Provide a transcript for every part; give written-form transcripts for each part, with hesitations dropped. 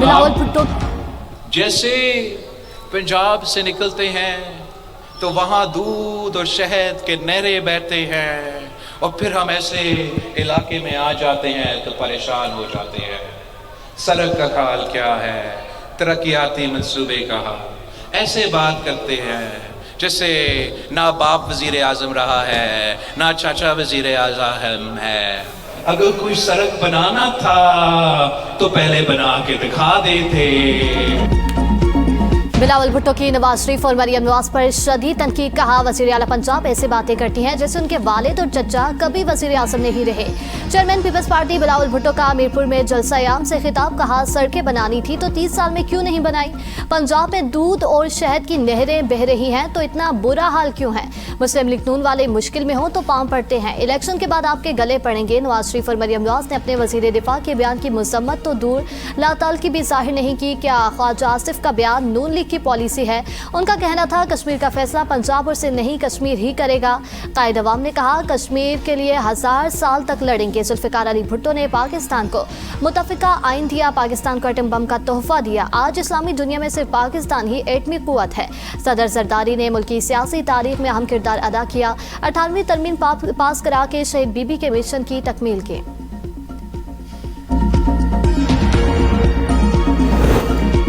बिलावल भुट्टो जैसे पंजाब से निकलते हैं तो वहाँ दूध और शहद के नहरें बहते हैं और फिर हम ऐसे इलाके में आ जाते हैं तो परेशान हो जाते हैं। सड़क का हाल क्या है, तरक्याती मंसूबे का हाल, ऐसे बात करते हैं जैसे ना बाप वजीर आजम रहा है ना चाचा वजीर आजम है। अगर कोई सड़क बनाना था तो पहले बना के दिखा देते। बिलावल भुट्टो की नवाज शरीफ और मरियम नवाज पर शदीद तनकीद। कहा वजीर आला पंजाब ऐसी बातें करती हैं जैसे उनके वालिद और चचा कभी वजीर आजम नहीं रहे। चेयरमैन पीपल्स पार्टी बिलावल भुट्टो का मीरपुर में जलसा-ए-आम से खिताब। कहा सड़कें बनानी थी तो 30 साल में क्यों नहीं बनाई। पंजाब में दूध और शहद की नहरें बह रही हैं तो इतना बुरा हाल क्यों है। मुस्लिम लीग नून वाले मुश्किल में हो तो पांव पड़ते हैं, इलेक्शन के बाद आपके गले पड़ेंगे। नवाज शरीफ और मरियम नवाज ने अपने वजीर दिफा के बयान की मजम्मत तो दूर लाताल की भी जाहिर नहीं की। क्या ख्वाजा आसिफ का बयान नून लीग की पॉलिसी है। उनका कहना था कश्मीर का फैसला पंजाब और से नहीं कश्मीर ही करेगा। कायद अवाम ने कहा कश्मीर के लिए 1000 साल तक लड़ेंगे। जुल्फिकार अली भुट्टो ने पाकिस्तान को मुतफिका आइन दिया, पाकिस्तान को एटम बम का तोहफा दिया। आज इस्लामी दुनिया में सिर्फ पाकिस्तान ही एटमी कुव्वत है। सदर जरदारी ने मुल्क की सियासी तारीख में अहम किरदार अदा किया। 18वीं तरमीम पास करा के शहीद बीबी के मिशन की तकमील की।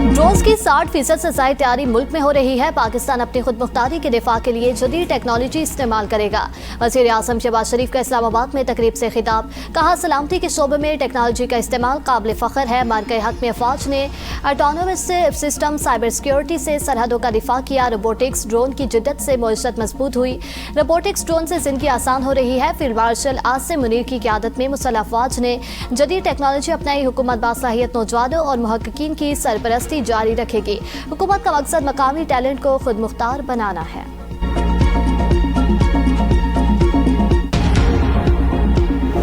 ड्रोन्स की 60% से ज्यादा तैयारी मुल्क में हो रही है। पाकिस्तान अपनी खुद मुख्तारी के दिफा के लिए जदीद टेक्नोलॉजी इस्तेमाल करेगा। वज़ीर आज़म शहबाज शरीफ का इस्लामाबाद में तकरीब से खिताब। कहा सलामती के शोबे में टेक्नोलॉजी का इस्तेमाल काबिल फ़ख्र है। मार्के हक में अफवाज ने ऑटोनोमस सिस्टम साइबर सिक्योरिटी से सरहदों का दिफा किया। रोबोटिक्स ड्रोन की जिद्दत से मईशत मजबूत हुई। रोबोटिक्स ड्रोन से जिंदगी आसान हो रही है। फील्ड मार्शल आसिम मुनीर की क़यादत में मुसल्लह अफवाज ने जदीद टेक्नोलॉजी अपनाई। हुकूमत बासलाहियत नौजवानों और मुहक्किकीन की सरपरस्ती जारी रखेगी। हुकूमत का मकसद मकामी टैलेंट को खुद मुख्तार बनाना है।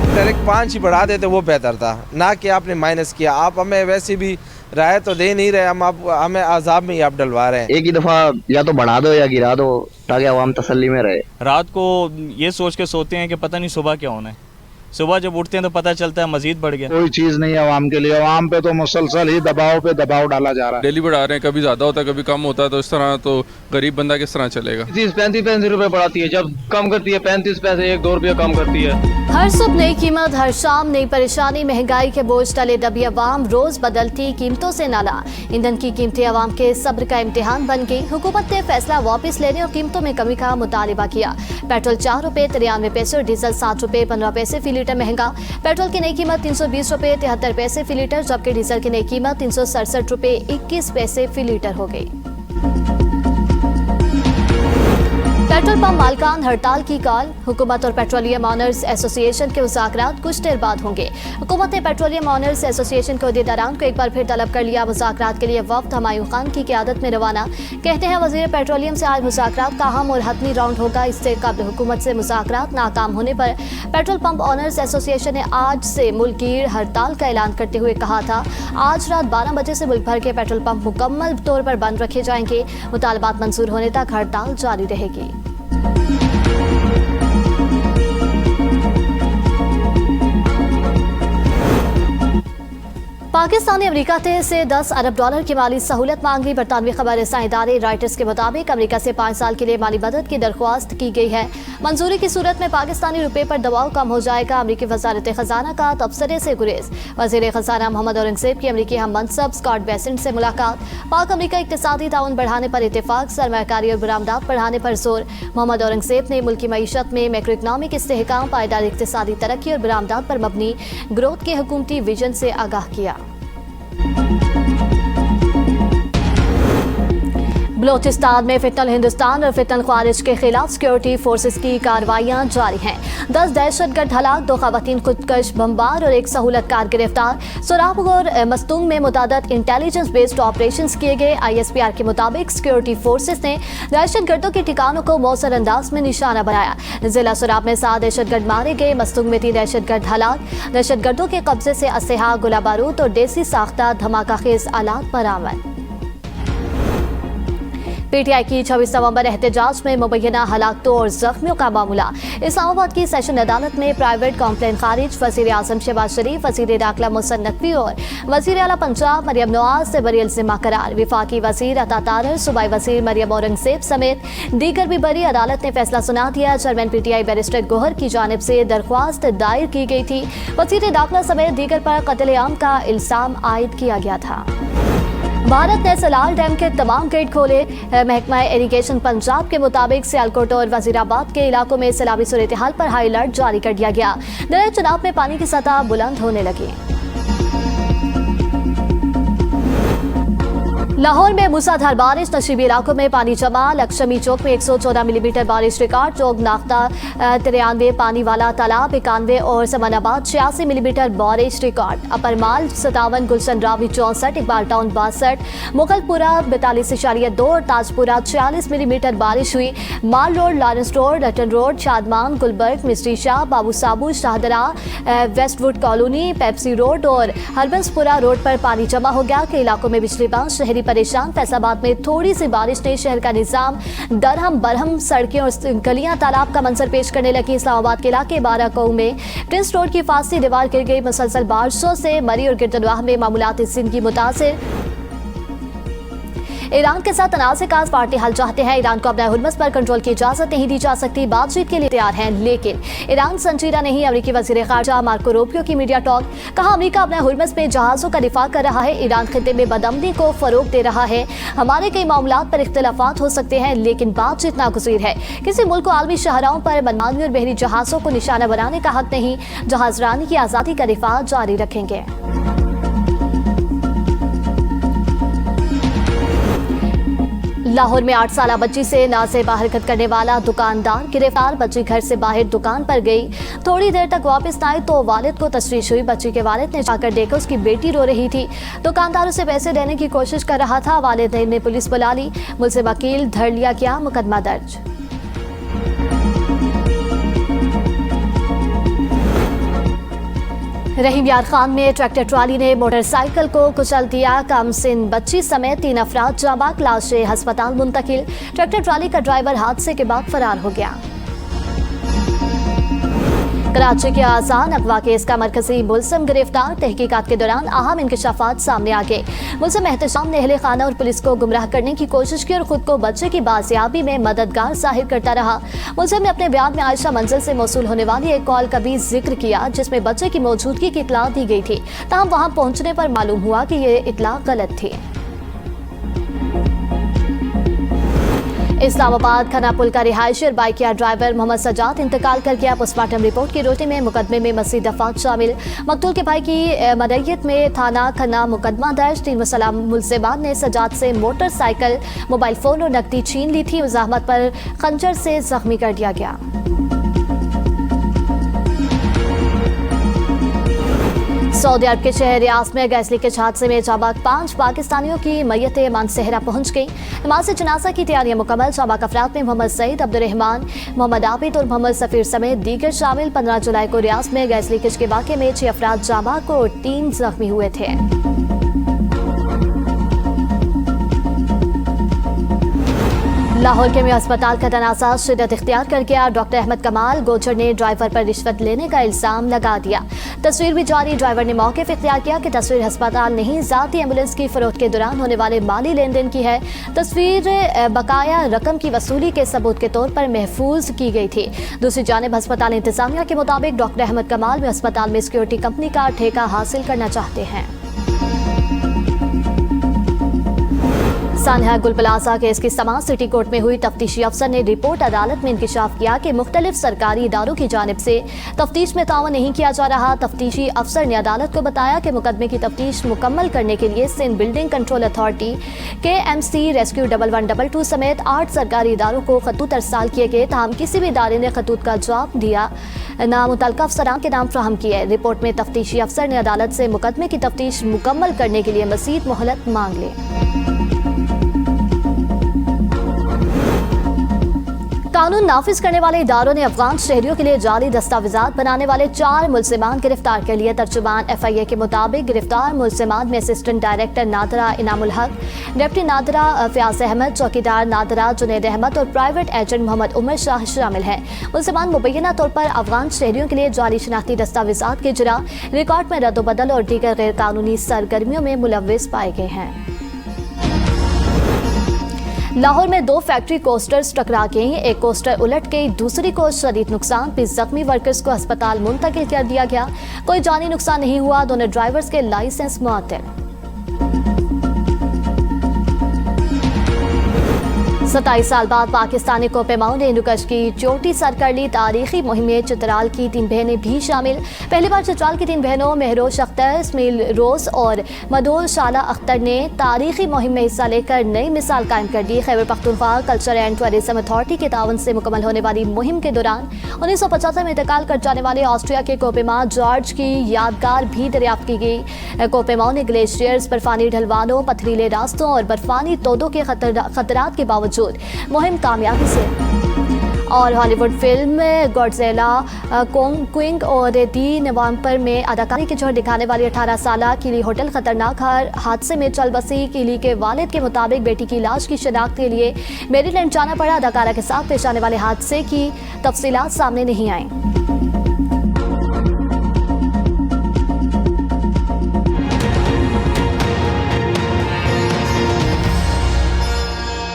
डायरेक्ट 5 ही बढ़ा देते वो बेहतर था, ना कि आपने माइनस किया। आप हमें वैसे भी राय तो दे नहीं रहे, हमें आजाब में ही आप डलवा रहे हैं। एक ही दफा या तो बढ़ा दो या गिरा दो ताकि आवाम तसल्ली में रहे। रात को ये सोच के सोते हैं कि पता नहीं सुबह क्या होना है, सुबह जब उठते हैं तो पता चलता है मजीद बढ़ गया। कोई चीज नहीं है आवाम के लिए, आवाम पे तो मुसलसल ही दबाव पे दबाव डाला जा रहा है। डेली बढ़ा रहे हैं, कभी ज्यादा होता है कभी कम होता है, तो इस तरह तो गरीब बंदा किस तरह चलेगा। 35 रुपए बढ़ाती है, जब कम करती है 35 पैसे 1-2 रुपया कम करती है। हर सुबह नई कीमत, हर शाम नई परेशानी। महंगाई के बोझ तले दबी अवाम, रोज बदलती कीमतों से नाला। ईंधन की कीमतें अवाम के सब्र का इम्तिहान बन गई। हुकूमत ने फैसला वापस लेने और कीमतों में कमी का मुतालिबा किया। पेट्रोल 4 रुपए 93 पैसे और डीजल 7 रुपए 15 पैसे फी लीटर महंगा। पेट्रोल की नई कीमत 320 रुपए 73 पैसे फी लीटर, जबकि डीजल की नई कीमत 367 रुपए 21 पैसे फी लीटर हो गई। पेट्रोल पंप मालकान हड़ताल की कॉल। हुकूमत और पेट्रोलियम ऑनर्स एसोसिएशन के मुज़ाकरात कुछ देर बाद होंगे। हुकूमत ने पेट्रोलियम ऑनर्स एसोसिएशन के अहदेदारान को एक बार फिर तलब कर लिया। मुज़ाकरात के लिए वफ्द हुमायूं खान की क़यादत में रवाना। कहते हैं वज़ीर पेट्रोलियम से आज मुज़ाकरात का अहम और हतमी राउंड होगा। इससे कबल हुकूमत से मुज़ाकरात नाकाम होने पर पेट्रोल पंप ऑनर्स एसोसिएशन ने आज से मुल्कगीर हड़ताल का ऐलान करते हुए कहा था आज रात 12 बजे से मुल्क भर के पेट्रोल पंप मुकम्मल तौर पर बंद रखे जाएंगे। मुतालबात मंजूर होने तक हड़ताल जारी रहेगी। पाकिस्तान ने अमेरिका से 10 अरब डॉलर की माली सहूलत मांगी। बरतानवी खबर रसां इदारे रॉयटर्स के मुताबिक अमेरिका से 5 साल के लिए माली मदद की दरख्वास्त की गई है। मंजूरी की सूरत में पाकिस्तानी रुपये पर दबाव कम हो जाएगा। अमेरिकी वजारत खजाना का तबसरे से गुरेज। वजीर खजाना मोहम्मद औरंगजेब की अमेरिकी हम मनसब स्कॉट बेसेंट से मुलाकात। पाक अमेरिका इक्तिसादी ताउन बढ़ाने पर इत्तेफाक, सरमायाकारी और बरामदात बढ़ाने पर जोर। मोहम्मद औरंगजेब ने मुल्की मईशत में मैक्रो इकनॉमिक इस्तेहकाम, पायदार इक्तिसादी तरक्की और बरामदात पर मबनी ग्रोथ के हुकूमती विजन से आगाह किया। बलोचिस्तान में फितनल हिंदुस्तान और फितनल ख्वारिज के खिलाफ सिक्योरिटी फोर्सेस की कार्रवाइयां जारी हैं। 10 दहशतगर्द हलाक, 2 खवातीन खुदकश बमबार और 1 सहूलतकार गिरफ्तार। सोराब और मस्तूंग में मुतादद इंटेलिजेंस बेस्ड ऑपरेशंस किए गए। ISPR के मुताबिक सिक्योरिटी फोर्सेस ने दहशतगर्दों के ठिकानों को मौसर अंदाज में निशाना बनाया। जिला सोराब में 7 दहशतगर्द मारे गए। मस्तूंग में 3 दहशतगर्द हलाक। दहशतगर्दों के कब्जे से असलहा, गोला बारूद और देसी साख्ता धमाका खेज आलात बरामद। पीटीआई की 26 नवंबर एहतजाज में मुबैना हलाकतों और जख्मियों का मामला। इस्लामाबाद की सेशन अदालत में प्राइवेट कॉम्प्लेन खारिज। वज़ीर आज़म शहबाज शरीफ, वज़ीर दाखिला मोहसिन नकवी और वज़ीर आला पंजाब मरियम नवाज से बरी जिम्मा करार। विफाकी वज़ीर अता तारर, सूबाई वज़ीर मरियम औरंगज़ेब समेत दीगर भी बरी। अदालत ने फैसला सुना दिया। चेयरमैन पीटीआई बैरिस्टर गोहर की जानिब से दरख्वास्त दायर की गई थी। वज़ीर दाखिला समेत दीगर पर कत्ल-ए-आम का इल्ज़ाम आयद किया गया था। भारत ने सलाल डैम के तमाम गेट खोले। महकमा इरिगेशन पंजाब के मुताबिक सियालकोट और वजीराबाद के इलाकों में सैलाबी सूरत हाल पर हाई अलर्ट जारी कर दिया गया। दरिया चनाब में पानी की सतह बुलंद होने लगी। लाहौर में मूसलाधार बारिश, नशीबी इलाकों में पानी जमा। लक्ष्मी चौक में 114 मिलीमीटर बारिश रिकॉर्ड। चौक नाख्ता 93 पानी वाला तालाब 91 और समानाबाद 86 मिलीमीटर बारिश record. Upper mall 57, Gulshan Ravi 64, Iqbal town 62, Mughalpura 42.2 और ताजपुरा 46 मिलीमीटर बारिश हुई। Mall road, Lawrence road, Ratan road, Shadman, Gulberg, Misri Shah, Babu Sabu, Shahdara, westwood colony, Pepsi road और हरबंसपुरा रोड पर पानी जमा हो गया। कई इलाकों में बिजली बंद, शहरी परेशान। फैसलाबाद में थोड़ी सी बारिश ने शहर का निजाम दरहम बरहम, सड़कें और गलियां तालाब का मंजर पेश करने लगी। इस्लामाबाद के इलाके 12 कौ में प्रिंस रोड की फांसी दीवार गिर गई। मुसलसल बारिशों से मरी और गिरदनवाह में मामूलाती जिंदगी मुतासिर। ईरान के साथ तनाज़े का पार्टी हल चाहते हैं। ईरान को अपना हुर्मस पर कंट्रोल की इजाजत नहीं दी जा सकती। बातचीत के लिए तैयार हैं, लेकिन ईरान संजीदा नहीं। अमेरिकी वज़ीर ख़ारजा मार्को रूबियो की मीडिया टॉक। कहा, अमेरिका अपना हुर्मस में जहाज़ों का दिफा कर रहा है। ईरान खित्ते में बदअमनी को फरोग दे रहा है। हमारे कई मामलात पर इख्तिलाफात हो सकते हैं, लेकिन बातचीत नागुज़ीर है। किसी मुल्क को आलमी शहराओं पर मनमानी और बहरी जहाज़ों को निशाना बनाने का हक नहीं। जहाज़रानी की आज़ादी का दिफा जारी रखेंगे। लाहौर में 8 साला बच्ची से नासेबा हरकत करने वाला दुकानदार गिरफ्तार। बच्ची घर से बाहर दुकान पर गई, थोड़ी देर तक वापस आई तो वालिद को तशवीश हुई। बच्ची के वालिद ने जाकर देखा उसकी बेटी रो रही थी। दुकानदार उसे पैसे देने की कोशिश कर रहा था। वालिद ने पुलिस बुला ली। मुलजिम वकील धर लिया गया, मुकदमा दर्ज। रहीम यार खान में ट्रैक्टर ट्राली ने मोटरसाइकिल को कुचल दिया। कमसिन बच्ची समेत 3 अफराद जाँ बाग, लाशें अस्पताल मुंतकिल। ट्रैक्टर ट्राली का ड्राइवर हादसे के बाद फरार हो गया। कराची के आसान अगवा केस का मरकजी मुलजिम गिरफ्तार। तहकीकात के दौरान अहम इंकशाफात सामने आ गए। मुलजिम एहतशाम ने अहले खाना और पुलिस को गुमराह करने की कोशिश की और खुद को बच्चे की बाजियाबी में मददगार जाहिर करता रहा। मुलजिम ने अपने बयान में आयशा मंजिल से मौसूल होने वाली एक कॉल का भी जिक्र किया, जिसमें बच्चे की मौजूदगी की इतला दी गई थी। ताहम वहां पहुंचने पर मालूम हुआ कि ये इतला गलत थी। इस्लामाबाद खना पुल का रिहायशी और bike yard driver Mohammad Sajjad इंतकाल कर गया। पोस्टमार्टम रिपोर्ट की रोटी में मुकदमे में मज़ीद दफात शामिल। मकतूल के भाई की मदय्यत में थाना खन्ना मुकदमा दर्ज। 3 मुसल्लम मुल्ज़िमान ने सजाद से मोटरसाइकिल, मोबाइल फ़ोन और नकदी छीन ली थी। मुज़ाहमत पर खंजर से जख्मी कर दिया गया। सऊदी अरब के शहर रियाद में गैस लीकेज हादसे में जाबाग 5 पाकिस्तानियों की मैयतें मानसहरा पहुंच गई। नमाज जनाजा की तैयारियां मुकम्मल। जाबाग अफराद में मोहम्मद सईद, अब्दुर्रहमान, मोहम्मद आबिद और मोहम्मद सफीर समेत दीगर शामिल। 15 जुलाई को रियाद में गैस लीकेज के वाक़े में 6 अफराद जाबाग और 3 जख्मी हुए थे। लाहौर के में अस्पताल का तनाज़ा शिद्दत इख्तियार कर गया। डॉक्टर अहमद कमाल गोचर ने ड्राइवर पर रिश्वत लेने का इल्ज़ाम लगा दिया। तस्वीर भी जारी। ड्राइवर ने मौके पर इख्तियार किया कि तस्वीर अस्पताल नहीं, ज़ाती एम्बुलेंस की फरोख्त के दौरान होने वाले माली लेन देन की है। तस्वीर बकाया रकम की वसूली के सबूत के तौर पर महफूज की गई थी। दूसरी जानिब अस्पताल इंतजामिया के मुताबिक डॉक्टर अहमद कमाल में अस्पताल में सिक्योरिटी कंपनी का ठेका हासिल करना चाहते हैं। सानहा गुल प्लाजा केस की समाअत सिटी कोर्ट में हुई। तफ्तीशी अफसर ने रिपोर्ट अदालत में इंकिशाफ किया कि मुख्तलिफ सरकारी इदारों की जानिब से तफ्तीश में तावन नहीं किया जा रहा। तफ्तीशी अफसर ने अदालत को बताया कि मुकदमे की तफ्तीश मुकम्मल करने के लिए Sindh building control authority, KMC, rescue 1112 समेत 8 सरकारी इदारों को खतूत अरसाल किए गए। ताहम किसी भी इदारे ने खतूत का जवाब दिया ना मुतल्लिक़ा अफसरान के नाम फ्राहम किए। रिपोर्ट में तफ्तीशी अफसर ने अदालत से मुकदमे की तफ्तीश मुकम्मल करने के लिए मज़ीद मोहलत मांग ली। कानून नाफिज करने वाले इदारों ने अफगान शहरियों के लिए जाली दस्तावेजात बनाने वाले 4 मुलजिमान गिरफ्तार कर लिए। तर्जुमान FIA के मुताबिक गिरफ्तार मुलजिमान में असिस्टेंट डायरेक्टर नादरा इनामुल हक, डिप्टी नादरा फयाज अहमद, चौकीदार नादरा जुनैद अहमद और प्राइवेट एजेंट मोहम्मद उमर शाह शामिल हैं। मुलजिमान मुबैना तौर पर अफगान शहरियों के लिए जाली शनाख्ती दस्तावेजात के जरा रिकॉर्ड में रद्दोबदल और दीगर गैर कानूनी सरगर्मियों में मुलव्विस पाए गए हैं। लाहौर में 2 फैक्ट्री कोस्टर्स टकरा गई। एक कोस्टर उलट गई, दूसरी को शदीद नुकसान, 20 जख्मी वर्कर्स को अस्पताल मुंतकिल कर दिया गया। कोई जानी नुकसान नहीं हुआ। दोनों ड्राइवर्स के लाइसेंस मुअत्तल। 27 साल बाद पाकिस्तानी कोपेमाओं ने हिंदुकुश की चोटी सर कर ली। तारीखी मुहिम में चित्राल की 3 बहनें भी शामिल। पहली बार चित्राल की 3 बहनों महरोज अख्तर, इस्माइल रोज और मधुर शाला अख्तर ने तारीखी मुहिम में हिस्सा लेकर नई मिसाल कायम कर दी। Khyber Pakhtunkhwa culture and tourism authority के तावन से मुकम्मल होने वाली मुहिम के दौरान 1975 में इंतकाल कर जाने वाले ऑस्ट्रिया के कोपेमा जॉर्ज की यादगार भी दरियाफ्त की गई। कोपेमाओं ने ग्लेशियर्स, बर्फानी ढलवानों, पथरीले रास्तों और बर्फानी तोदों के खतरात के बावजूद मुहिम कामयाबी से। और हॉलीवुड फिल्म गॉडजिला क्विंग और 3 नवंबर में अदाकारी की जोहर दिखाने वाली 18 साला किली होटल खतरनाक हादसे में चल बसी। किली के वालिद के मुताबिक बेटी की लाश की शिनाख्त के लिए मेरीलैंड जाना पड़ा। अदाकारा के साथ पेश आने वाले हादसे की तफसीलात सामने नहीं आई।